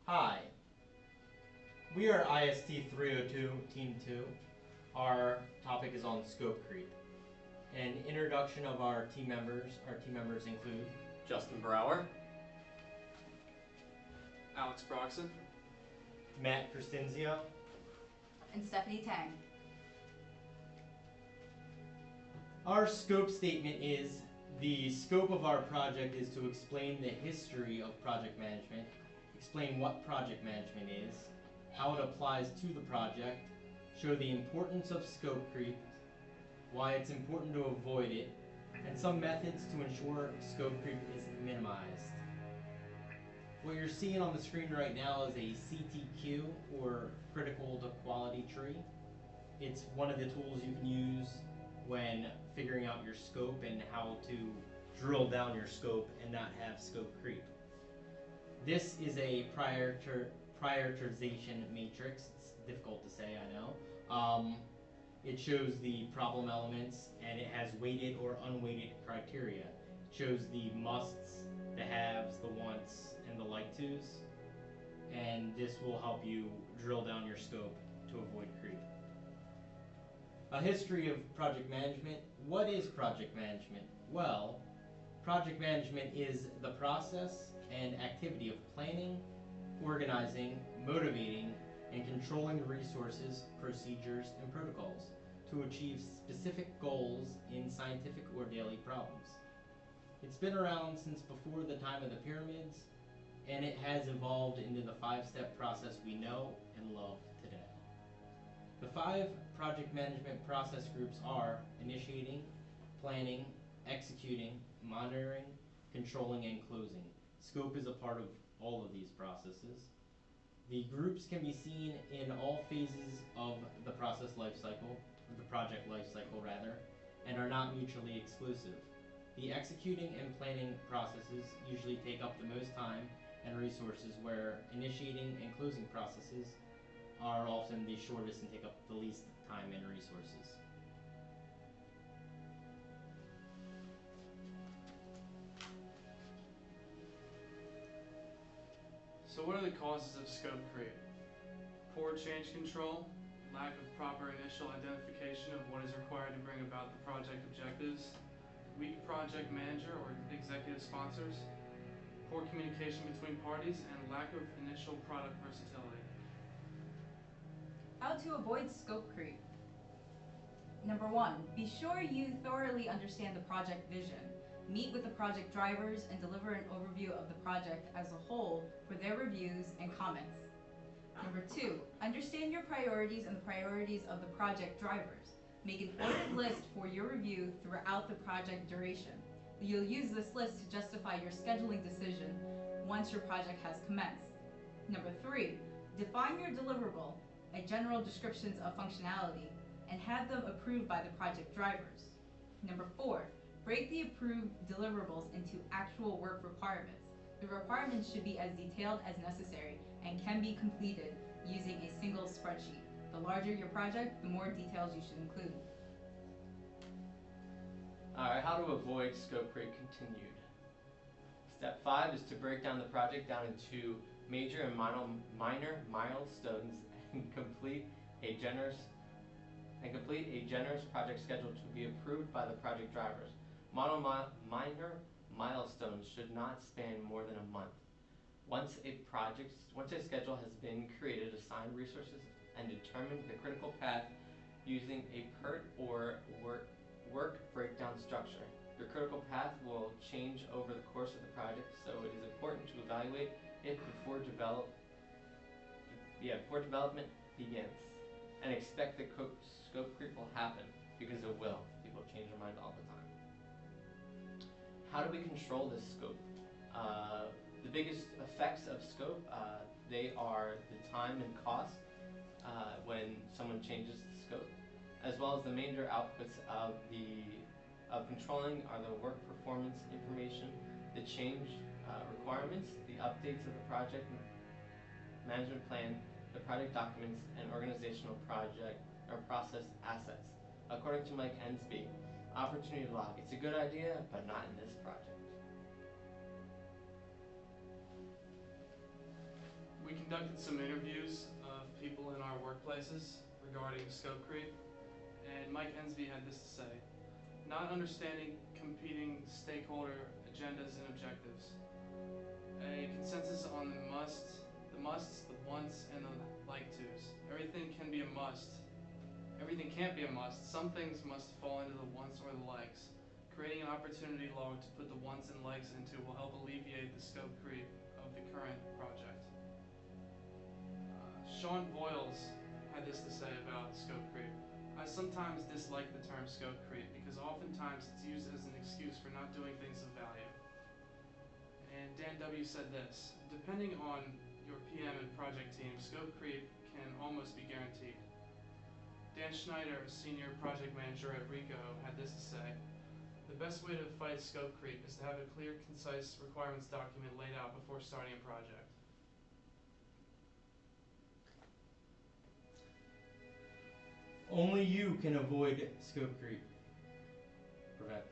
Hi, we are IST 302, Team 2. Our topic is on scope creep. An introduction of our team members. Our team members include Justin Brower, Alex Broxson, Matt Crescenzio, and Stephanie Tang. Our scope statement is the scope of our project is to explain the history of project management, explain what project management is, how it applies to the project, show the importance of scope creep, why it's important to avoid it, and some methods to ensure scope creep is minimized. What you're seeing on the screen right now is a CTQ, or critical to quality tree. It's one of the tools you can use when figuring out your scope and how to drill down your scope and not have scope creep. This is a prioritization matrix. It's difficult to say, I know. It shows the problem elements and it has weighted or unweighted criteria. It shows the musts, the haves, the wants, and the like tos. And this will help you drill down your scope to avoid creep. A history of project management. What is project management? Well, project management is the process and activity of planning, organizing, motivating, and controlling the resources, procedures, and protocols to achieve specific goals in scientific or daily problems. It's been around since before the time of the pyramids, and it has evolved into the 5-step process we know and love today. The 5 project management process groups are initiating, planning, executing, monitoring, controlling, and closing. Scope is a part of all of these processes. The groups can be seen in all phases of the process lifecycle, or the project lifecycle rather, and are not mutually exclusive. The executing and planning processes usually take up the most time and resources, where initiating and closing processes are often the shortest and take up the least time and resources. So what are the causes of scope creep? Poor change control, lack of proper initial identification of what is required to bring about the project objectives, weak project manager or executive sponsors, poor communication between parties, and lack of initial product versatility. How to avoid scope creep. Number 1, be sure you thoroughly understand the project vision. Meet with the project drivers and deliver an overview of the project as a whole for their reviews and comments. Number 2, understand your priorities and the priorities of the project drivers. Make an ordered list for your review throughout the project duration. You'll use this list to justify your scheduling decision once your project has commenced. Number 3, define your deliverable, a general descriptions of functionality, and have them approved by the project drivers. Number 4, break the approved deliverables into actual work requirements. The requirements should be as detailed as necessary and can be completed using a single spreadsheet. The larger your project, the more details you should include. Alright, how to avoid scope creep continued. Step 5 is to break down the project down into major and minor milestones and complete a generous project schedule to be approved by the project drivers. Minor milestones should not span more than a month. Once a schedule has been created, assign resources and determine the critical path using a PERT or work breakdown structure. Your critical path will change over the course of the project, so it is important to evaluate it before development begins. And expect that scope creep will happen, because it will. People change their mind all the time. How do we control this scope? The biggest effects of scope, they are the time and cost when someone changes the scope, as well as the major outputs of controlling are the work performance information, the change requirements, the updates of the project management plan, the project documents, and organizational project or process assets. According to Mike Ensby, opportunity log. It's a good idea, but not in this project. We can conducted some interviews of people in our workplaces regarding scope creep, and Mike Ensby had this to say: not understanding competing stakeholder agendas and objectives. A consensus on the musts, the wants, and the like tos. Everything can be a must. Everything can't be a must. Some things must fall into the wants or the likes. Creating an opportunity log to put the wants and likes into will help alleviate the scope creep of the current project. Sean Boyles had this to say about scope creep: I sometimes dislike the term scope creep because oftentimes it's used as an excuse for not doing things of value. And Dan W. said this: depending on your PM and project team, scope creep can almost be guaranteed. Dan Schneider, a senior project manager at RICO, had this to say: the best way to fight scope creep is to have a clear, concise requirements document laid out before starting a project. Only you can avoid scope creep. Prevent.